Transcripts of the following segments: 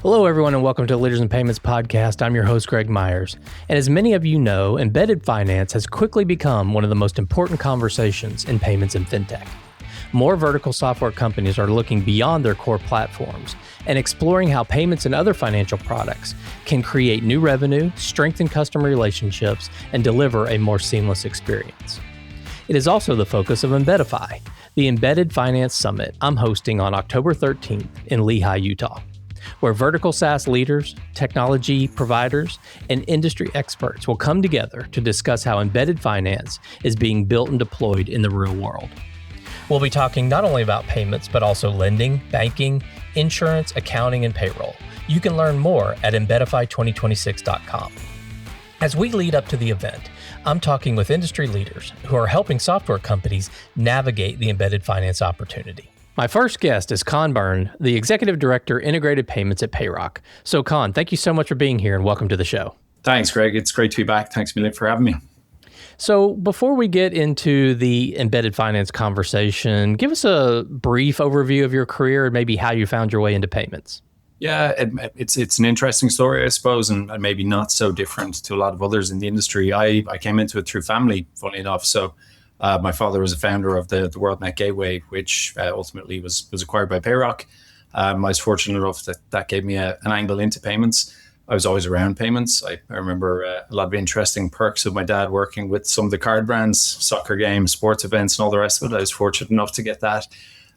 Hello, everyone, and welcome to Leaders in Payments podcast. I'm your host, Greg Myers. And as many of you know, embedded finance has quickly become one of the most important conversations in payments and fintech. More vertical software companies are looking beyond their core platforms and exploring how payments and other financial products can create new revenue, strengthen customer relationships, and deliver a more seamless experience. It is also the focus of Embedify, the Embedded Finance Summit I'm hosting on October 13th in Lehi, Utah, where vertical SaaS leaders, technology providers, and industry experts will come together to discuss how embedded finance is being built and deployed in the real world. We'll be talking not only about payments, but also lending, banking, insurance, accounting, and payroll. You can learn more at embedify2026.com. As we lead up to the event, I'm talking with industry leaders who are helping software companies navigate the embedded finance opportunity. My first guest is Conn Byrne, the Executive Director, Integrated Payments at Payroc. So Conn, thank you so much for being here and welcome to the show. Thanks, Greg. It's great to be back. Thanks a million for having me. So before we get into the embedded finance conversation, give us a brief overview of your career and maybe how you found your way into payments. Yeah, it's an interesting story, I suppose, and maybe not so different to a lot of others in the industry. I came into it through family, funny enough. So my father was a founder of the WorldNet Gateway, which ultimately was acquired by Payroc. I was fortunate enough that gave me an angle into payments. I was always around payments. I remember a lot of interesting perks of my dad working with some of the card brands, soccer games, sports events, and all the rest of it. I was fortunate enough to get that.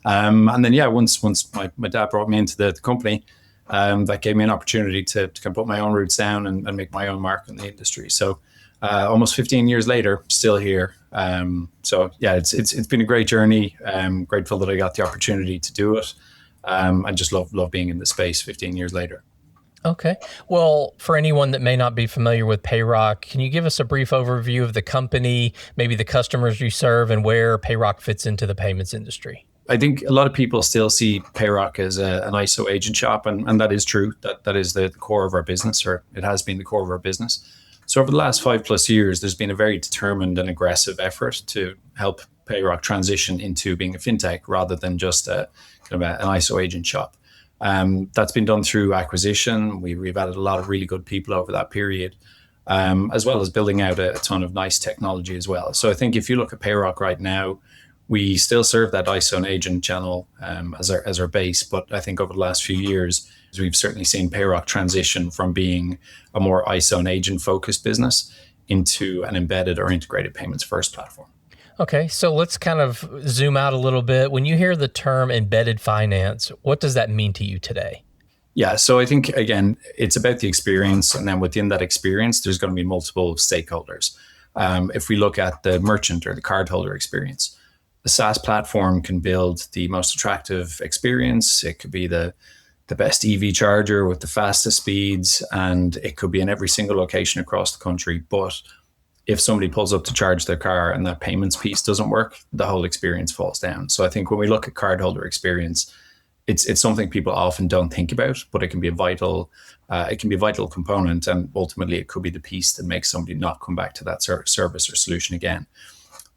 And then, once my dad brought me into the company, that gave me an opportunity to kind of put my own roots down and make my own mark in the industry. So almost 15 years later, still here. It's been a great journey. Grateful that I got the opportunity to do it. I just love being in the space 15 years later. Okay. Well, for anyone that may not be familiar with Payroc, can you give us a brief overview of the company, maybe the customers you serve, and where Payroc fits into the payments industry? I think a lot of people still see Payroc as an ISO agent shop, and that is true. That is the core of our business, or it has been the core of our business. So over the last 5+ years, there's been a very determined and aggressive effort to help Payroc transition into being a fintech rather than just an ISO agent shop. That's been done through acquisition. We've added a lot of really good people over that period, as well as building out a ton of nice technology as well. So I think if you look at Payroc right now, we still serve that ISO and agent channel as our base. But I think over the last few years, we've certainly seen Payroc transition from being a more ISO and agent focused business into an embedded or integrated payments first platform. Okay, so let's kind of zoom out a little bit. When you hear the term embedded finance, what does that mean to you today? Yeah, so I think, again, it's about the experience. And then within that experience, there's going to be multiple stakeholders. If we look at the merchant or the cardholder experience, the SaaS platform can build the most attractive experience. It could be the best EV charger with the fastest speeds, and it could be in every single location across the country. But if somebody pulls up to charge their car and that payments piece doesn't work, the whole experience falls down. So I think when we look at cardholder experience, it's something people often don't think about, but it can be a vital component, and ultimately it could be the piece that makes somebody not come back to that service or solution again.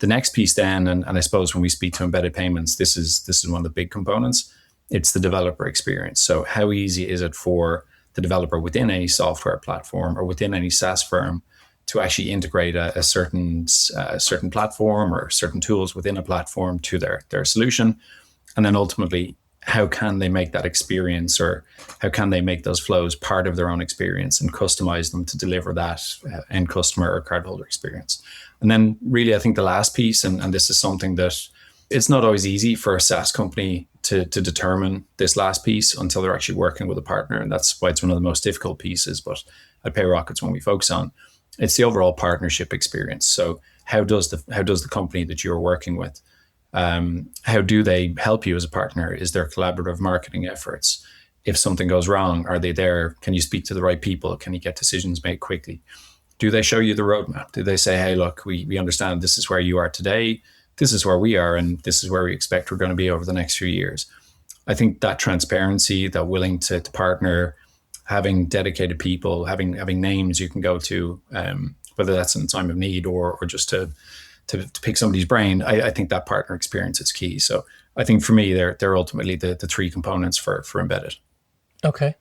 The next piece then, and I suppose when we speak to embedded payments, this is one of the big components. It's the developer experience. So how easy is it for the developer within any software platform or within any SaaS firm to actually integrate a certain platform or certain tools within a platform to their solution? And then ultimately, how can they make that experience, or how can they make those flows part of their own experience and customize them to deliver that end customer or cardholder experience? And then really, I think the last piece, and this is something that it's not always easy for a SaaS company to determine this last piece until they're actually working with a partner. And that's why it's one of the most difficult pieces. But at Payroc, it's one we focus on. It's the overall partnership experience. So how does the company that you're working with, how do they help you as a partner? Is there collaborative marketing efforts? If something goes wrong, are they there? Can you speak to the right people? Can you get decisions made quickly? Do they show you the roadmap? Do they say, hey, look, we understand this is where you are today, this is where we are, and this is where we expect we're going to be over the next few years? I think that transparency, that willing to partner, having dedicated people, having names you can go to, whether that's in a time of need or just to pick somebody's brain, I think that partner experience is key. So I think for me, they're ultimately the three components for embedded. Okay.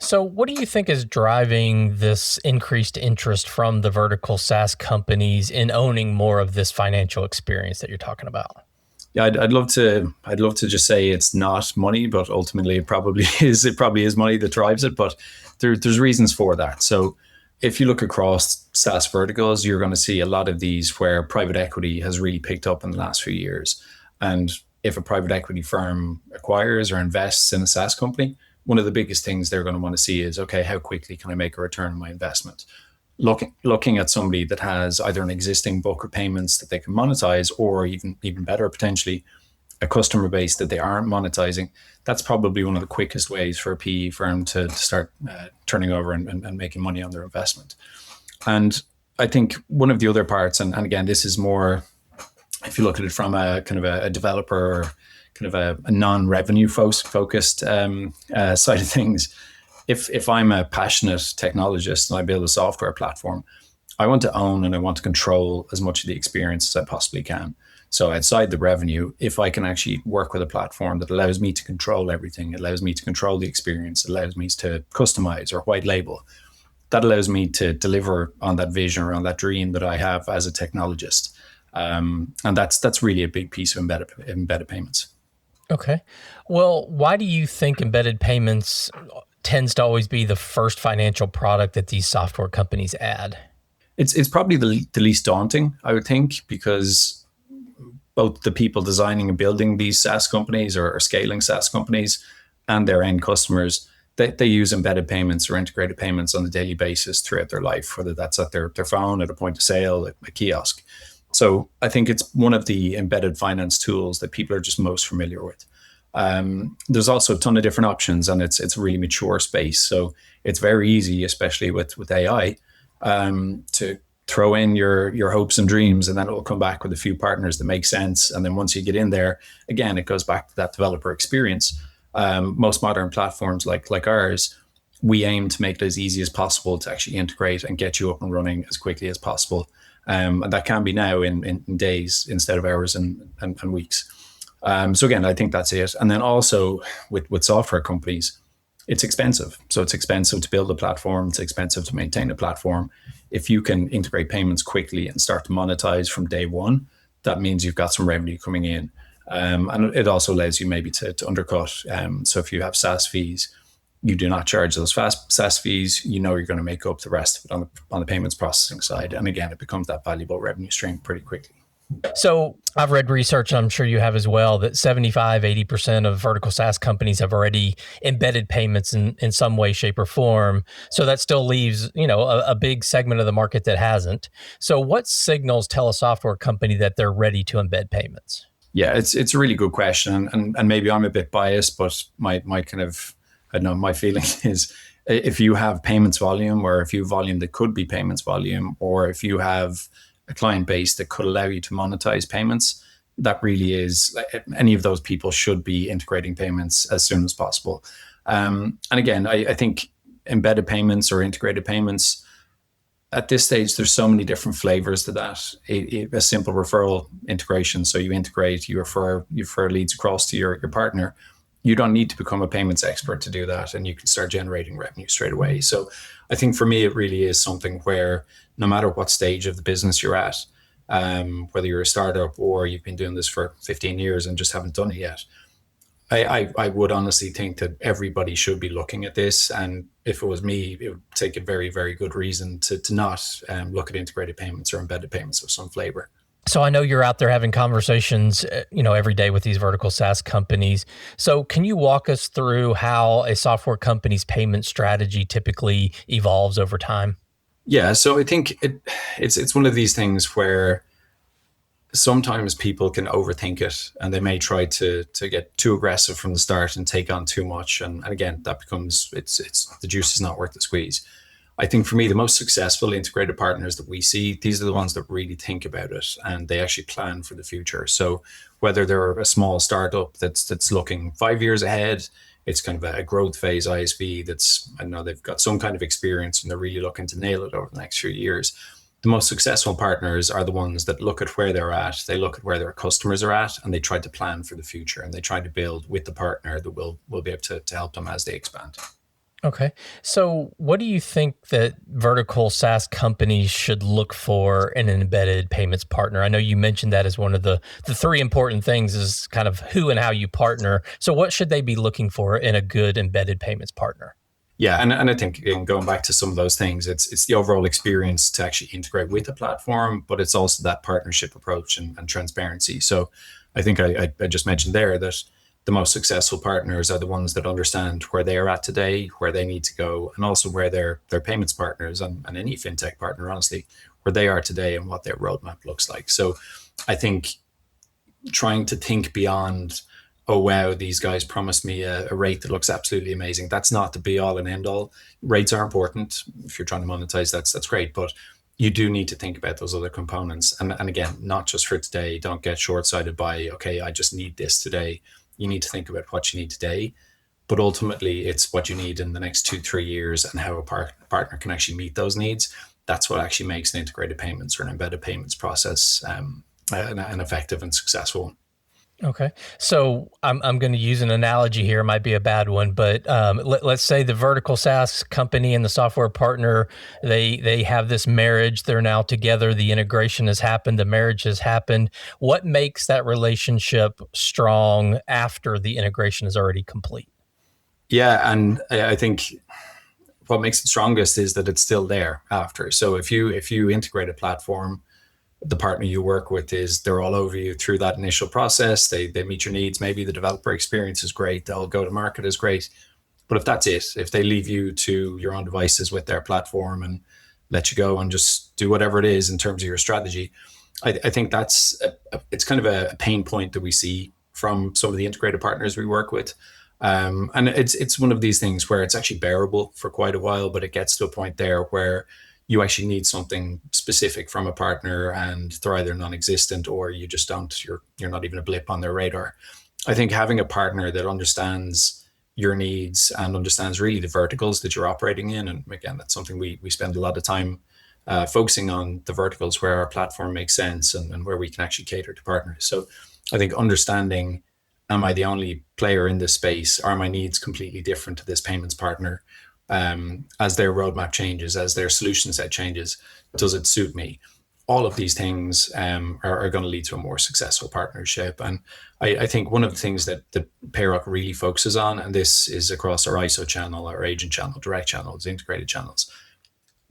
So what do you think is driving this increased interest from the vertical SaaS companies in owning more of this financial experience that you're talking about? Yeah, I'd love to. I'd love to just say it's not money, but ultimately it probably is. It probably is money that drives it, but there's reasons for that. So, if you look across SaaS verticals, you're going to see a lot of these where private equity has really picked up in the last few years. And if a private equity firm acquires or invests in a SaaS company, one of the biggest things they're going to want to see is, okay, how quickly can I make a return on my investment? Looking at somebody that has either an existing book of payments that they can monetize, or even better, potentially a customer base that they aren't monetizing, that's probably one of the quickest ways for a PE firm to start turning over and making money on their investment. And I think one of the other parts, and again, this is more if you look at it from a kind of a developer or kind of a non-revenue focused side of things. If I'm a passionate technologist and I build a software platform, I want to own and I want to control as much of the experience as I possibly can. So outside the revenue, if I can actually work with a platform that allows me to control everything, it allows me to control the experience, it allows me to customize or white label, that allows me to deliver on that vision or on that dream that I have as a technologist. And that's really a big piece of embedded payments. Okay. Well, why do you think embedded payments tends to always be the first financial product that these software companies add? It's probably the least daunting, I would think, because both the people designing and building these SaaS companies or scaling SaaS companies and their end customers, they use embedded payments or integrated payments on a daily basis throughout their life, whether that's at their phone, at a point of sale, at a kiosk. So I think it's one of the embedded finance tools that people are just most familiar with. There's also a ton of different options, and it's a really mature space. So it's very easy, especially with AI, to throw in your hopes and dreams, and then it will come back with a few partners that make sense. And then once you get in there, again, it goes back to that developer experience. Most modern platforms like ours, we aim to make it as easy as possible to actually integrate and get you up and running as quickly as possible. And that can be now in days instead of hours and weeks. So again, I think that's it. And then also with software companies, it's expensive. So it's expensive to build a platform. It's expensive to maintain a platform. If you can integrate payments quickly and start to monetize from day one, that means you've got some revenue coming in. And it also allows you maybe to undercut. So if you have SaaS fees, you do not charge those SaaS fees, you're going to make up the rest of it on the payments processing side. And again, it becomes that valuable revenue stream pretty quickly. So I've read research, and I'm sure you have as well, that 75-80% of vertical SaaS companies have already embedded payments in some way, shape, or form. So that still leaves, a big segment of the market that hasn't. So what signals tell a software company that they're ready to embed payments? Yeah, it's a really good question. And maybe I'm a bit biased, but my kind of, I don't know, my feeling is if you have payments volume, or if you have volume that could be payments volume, or if you have a client base that could allow you to monetize payments, that really is, any of those people should be integrating payments as soon as possible. And again, I think embedded payments or integrated payments, at this stage, there's so many different flavors to that. A simple referral integration. So you integrate, you refer leads across to your partner. You don't need to become a payments expert to do that, and you can start generating revenue straight away. So I think for me, it really is something where no matter what stage of the business you're at, whether you're a startup or you've been doing this for 15 years and just haven't done it yet, I would honestly think that everybody should be looking at this. And if it was me, it would take a very, very good reason to not look at integrated payments or embedded payments of some flavor. So I know you're out there having conversations, every day with these vertical SaaS companies. So can you walk us through how a software company's payment strategy typically evolves over time? Yeah, so I think it's one of these things where sometimes people can overthink it, and they may try to get too aggressive from the start and take on too much. And again, that becomes, it's the juice is not worth the squeeze. I think for me, the most successful integrated partners that we see, these are the ones that really think about it and they actually plan for the future. So whether they're a small startup that's looking 5 years ahead, it's kind of a growth phase ISV that's, I don't know, they've got some kind of experience and they're really looking to nail it over the next few years. The most successful partners are the ones that look at where they're at, they look at where their customers are at, and they try to plan for the future, and they try to build with the partner that will be able to help them as they expand. Okay. So what do you think that vertical SaaS companies should look for in an embedded payments partner? I know you mentioned that as one of the three important things is kind of who and how you partner. So what should they be looking for in a good embedded payments partner? Yeah, and I think again, going back to some of those things, it's the overall experience to actually integrate with the platform, but it's also that partnership approach and transparency. So I think I just mentioned there that the most successful partners are the ones that understand where they are at today, where they need to go, and also where their payments partners and any fintech partner, honestly, where they are today and what their roadmap looks like. So I think trying to think beyond, oh wow, these guys promised me a rate that looks absolutely amazing. That's not the be all and end all. Rates are important. If you're trying to monetize, that's great, but you do need to think about those other components. And again, not just for today. Don't get short sighted by, okay, I just need this today. You need to think about what you need today, but ultimately it's what you need in the next 2-3 years and how a partner can actually meet those needs. That's what actually makes an integrated payments or an embedded payments process an effective and successful one. Okay. So I'm going to use an analogy here. It might be a bad one, but let's say the vertical SaaS company and the software partner, they have this marriage. They're now together. The integration has happened. The marriage has happened. What makes that relationship strong after the integration is already complete? Yeah, and I think what makes it strongest is that it's still there after. So if you integrate a platform, the partner you work with is they're all over you through that initial process. They meet your needs. Maybe the developer experience is great. They'll go to market is great. But if that's it, if they leave you to your own devices with their platform and let you go and just do whatever it is in terms of your strategy, I think it's kind of a pain point that we see from some of the integrated partners we work with. And it's one of these things where it's actually bearable for quite a while, but it gets to a point there where you actually need something specific from a partner and they're either non-existent or you just don't, you're not even a blip on their radar. I think having a partner that understands your needs and understands really the verticals that you're operating in, and again, that's something we spend a lot of time focusing on, the verticals where our platform makes sense and where we can actually cater to partners. So I think understanding, am I the only player in this space? Are my needs completely different to this payments partner? As their roadmap changes, as their solution set changes, does it suit me? All of these things are going to lead to a more successful partnership. And I think one of the things that Payroc really focuses on, and this is across our ISO channel, our agent channel, direct channels, integrated channels,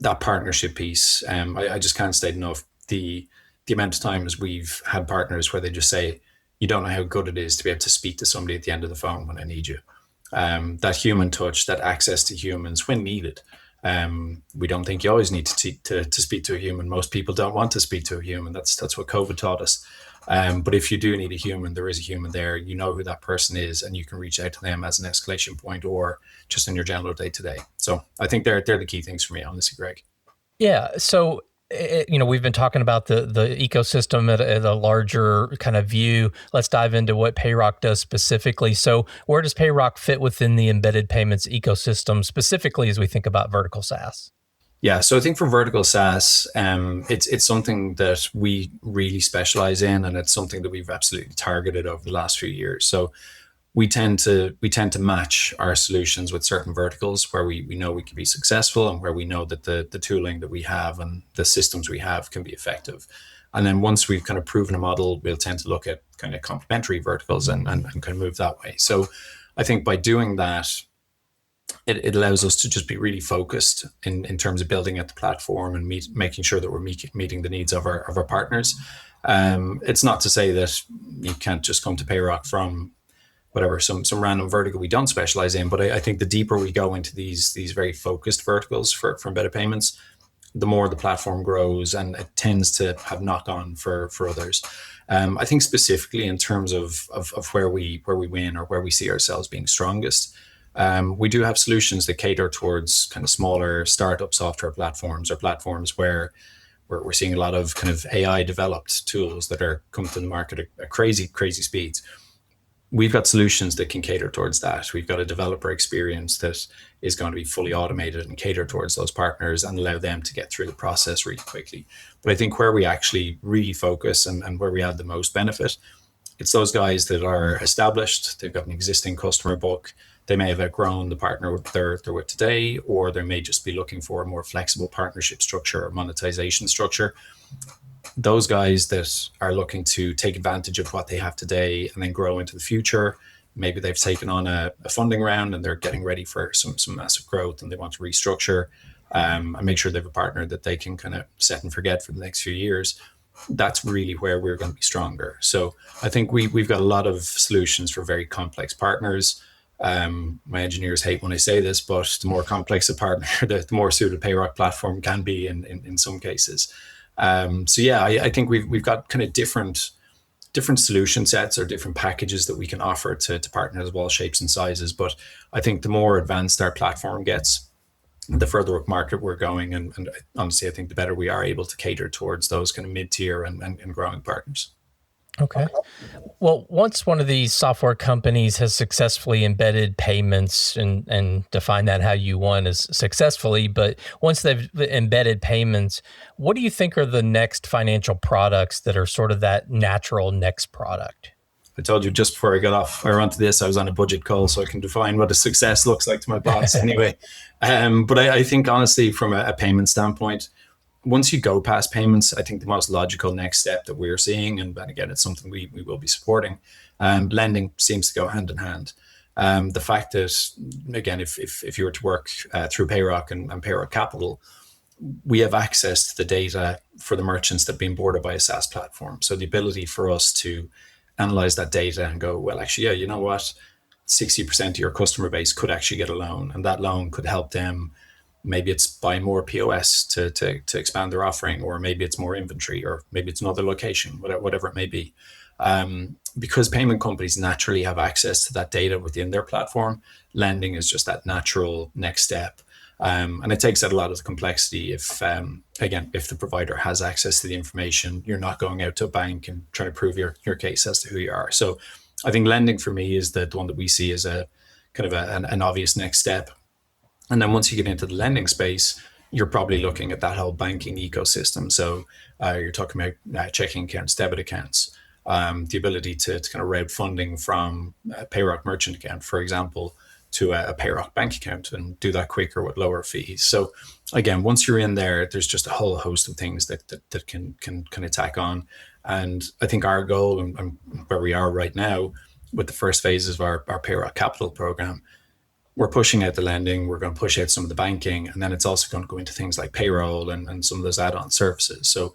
that partnership piece. I just can't state enough the amount of times we've had partners where they just say, you don't know how good it is to be able to speak to somebody at the end of the phone when I need you. That human touch, that access to humans when needed. We don't think you always need to speak to a human. Most people don't want to speak to a human. That's what COVID taught us. But if you do need a human, there is a human there. You know who that person is, and you can reach out to them as an escalation point or just in your general day to day. So I think they're the key things for me, honestly, Greg. Yeah. So, we've been talking about the ecosystem at a larger kind of view. Let's dive into what Payroc does specifically. So where does Payroc fit within the embedded payments ecosystem, specifically as we think about vertical SaaS? Yeah, so I think for vertical SaaS, it's something that we really specialize in, and it's something that we've absolutely targeted over the last few years. So we tend to match our solutions with certain verticals where we know we can be successful and where we know that the tooling that we have and the systems we have can be effective. And then once we've kind of proven a model, we'll tend to look at kind of complementary verticals and kind of move that way. So I think by doing that, it allows us to just be really focused in terms of building out the platform and making sure that we're meeting the needs of our partners. It's not to say that you can't just come to Payroc from whatever, some random vertical we don't specialize in. But I think the deeper we go into these very focused verticals for embedded payments, the more the platform grows, and it tends to have knock on for others. I think specifically in terms of where we win or where we see ourselves being strongest, we do have solutions that cater towards kind of smaller startup software platforms or platforms where we're seeing a lot of kind of AI developed tools that are coming to the market at crazy speeds. We've got solutions that can cater towards that. We've got a developer experience that is going to be fully automated and cater towards those partners and allow them to get through the process really quickly. But I think where we actually really focus and where we add the most benefit, it's those guys that are established, they've got an existing customer book, they may have outgrown the partner they're with today, or they may just be looking for a more flexible partnership structure or monetization structure. Those guys that are looking to take advantage of what they have today and then grow into the future, maybe they've taken on a funding round and they're getting ready for some massive growth and they want to restructure and make sure they have a partner that they can kind of set and forget for the next few years. That's really where we're going to be stronger. So I think we've got a lot of solutions for very complex partners. My engineers hate when I say this, but the more complex a partner, the more suited Payroc platform can be in some cases. So yeah, I think we've got kind of different solution sets or different packages that we can offer to partners of all shapes and sizes. But I think the more advanced our platform gets, the further up market we're going. And honestly, I think the better we are able to cater towards those kind of mid-tier and growing partners. Okay. Well, once one of these software companies has successfully embedded payments and define that how you want as successfully, but once they've embedded payments, what do you think are the next financial products that are sort of that natural next product? I told you just before I got off or onto this, I was on a budget call, so I can define what a success looks like to my boss anyway. But I think honestly, from a payment standpoint, once you go past payments, I think the most logical next step that we're seeing, and again, it's something we will be supporting, lending seems to go hand in hand. The fact that, again, if you were to work through Payroc and Payroc Capital, we have access to the data for the merchants that have been boarded by a SaaS platform. So the ability for us to analyze that data and go, well, actually, yeah, you know what, 60% of your customer base could actually get a loan, and that loan could help them. Maybe it's buy more POS to expand their offering, or maybe it's more inventory, or maybe it's another location, whatever it may be. Because payment companies naturally have access to that data within their platform, lending is just that natural next step. And it takes out a lot of the complexity if the provider has access to the information, you're not going out to a bank and trying to prove your case as to who you are. So I think lending for me is the one that we see as a kind of an obvious next step. And then once you get into the lending space, you're probably looking at that whole banking ecosystem. So you're talking about checking accounts, debit accounts, the ability to kind of route funding from a Payroc merchant account, for example, to a Payroc bank account, and do that quicker with lower fees. So again, once you're in there, there's just a whole host of things that can kind of tack on. And I think our goal and where we are right now with the first phases of our Payroc Capital program, we're pushing out the lending, we're going to push out some of the banking, and then it's also going to go into things like payroll and some of those add-on services. So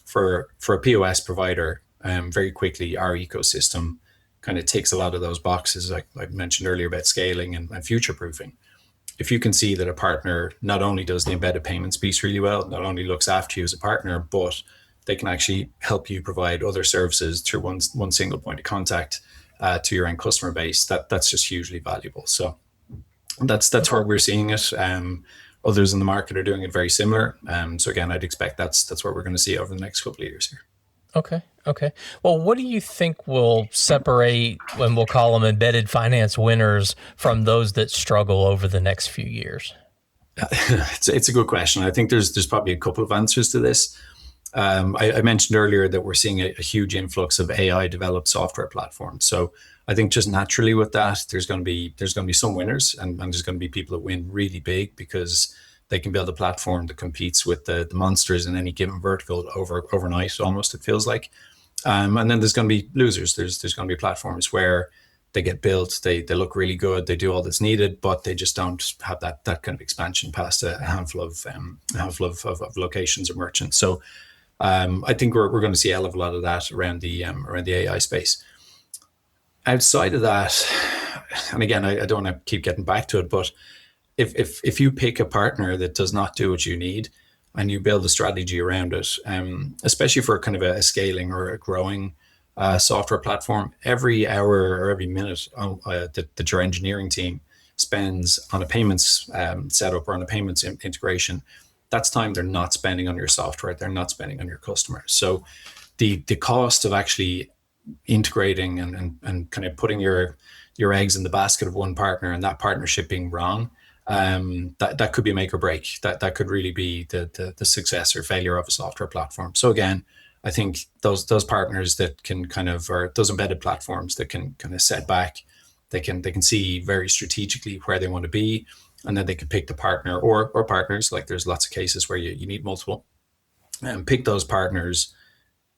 for a POS provider, very quickly, our ecosystem kind of ticks a lot of those boxes, like I mentioned earlier about scaling and future-proofing. If you can see that a partner not only does the embedded payments piece really well, not only looks after you as a partner, but they can actually help you provide other services through one single point of contact to your end customer base, that's just hugely valuable. So that's where we're seeing it. Others in the market are doing it very similar. So again, I'd expect that's what we're going to see over the next couple of years here. Okay. Well, what do you think will separate, when we'll call them embedded finance winners, from those that struggle over the next few years? It's a good question. I think there's probably a couple of answers to this. I mentioned earlier that we're seeing a huge influx of AI developed software platforms. So I think just naturally with that, there's going to be some winners, and there's going to be people that win really big because they can build a platform that competes with the monsters in any given vertical overnight, almost, it feels like. And then there's going to be losers. There's going to be platforms where they get built, they look really good, they do all that's needed, but they just don't have that kind of expansion past a handful of locations or merchants. So I think we're going to see a hell of a lot of that around the AI space. Outside of that, and again, I don't want to keep getting back to it, but if you pick a partner that does not do what you need and you build a strategy around it, especially for kind of a scaling or a growing software platform, every hour or every minute that your engineering team spends on a payments setup or on a payments integration, that's time they're not spending on your software, they're not spending on your customers. So the cost of actually integrating and kind of putting your eggs in the basket of one partner and that partnership being wrong, that could be a make or break. That could really be the success or failure of a software platform. So again, I think those partners that can kind of, or those embedded platforms that can kind of set back They can see very strategically where they want to be, and then they can pick the partner or partners. Like there's lots of cases where you need multiple, and pick those partners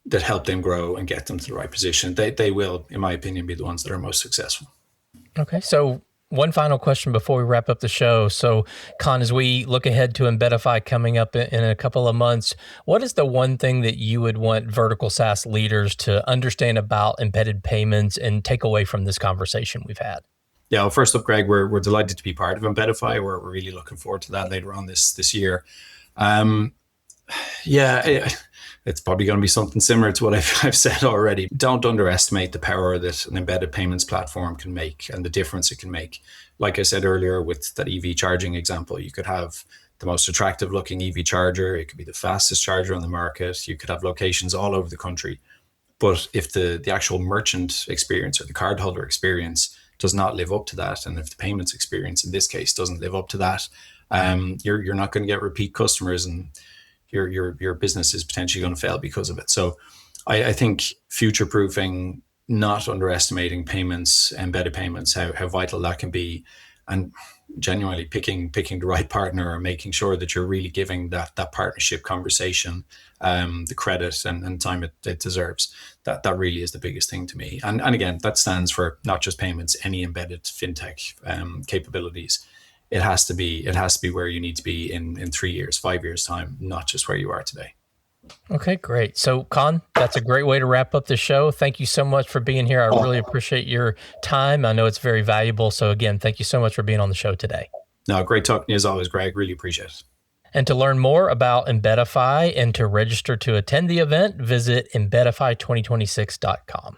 that help them grow and get them to the right position. They will, in my opinion, be the ones that are most successful. Okay, so one final question before we wrap up the show. So, Conn, as we look ahead to Embedify coming up in a couple of months, what is the one thing that you would want vertical SaaS leaders to understand about embedded payments and take away from this conversation we've had? Yeah, well, first up, Greg, we're delighted to be part of Embedify. We're really looking forward to that later on this year. It's probably going to be something similar to what I've said already. Don't underestimate the power that an embedded payments platform can make and the difference it can make. Like I said earlier with that EV charging example, you could have the most attractive looking EV charger. It could be the fastest charger on the market. You could have locations all over the country. But if the actual merchant experience or the cardholder experience does not live up to that, and if the payments experience in this case doesn't live up to that, you're not going to get repeat customers, and your business is potentially going to fail because of it. So I think future-proofing, not underestimating payments, embedded payments, how vital that can be, and genuinely picking the right partner or making sure that you're really giving that partnership conversation the credit and time it deserves. That really is the biggest thing to me. And again, that stands for not just payments, any embedded fintech capabilities. It has to be where you need to be in 3 years, 5 years time, not just where you are today. Okay, great. So, Conn, that's a great way to wrap up the show. Thank you so much for being here. I really appreciate your time. I know it's very valuable. So again, thank you so much for being on the show today. No, great talking to you as always, Greg. Really appreciate it. And to learn more about Embedify and to register to attend the event, visit embedify2026.com.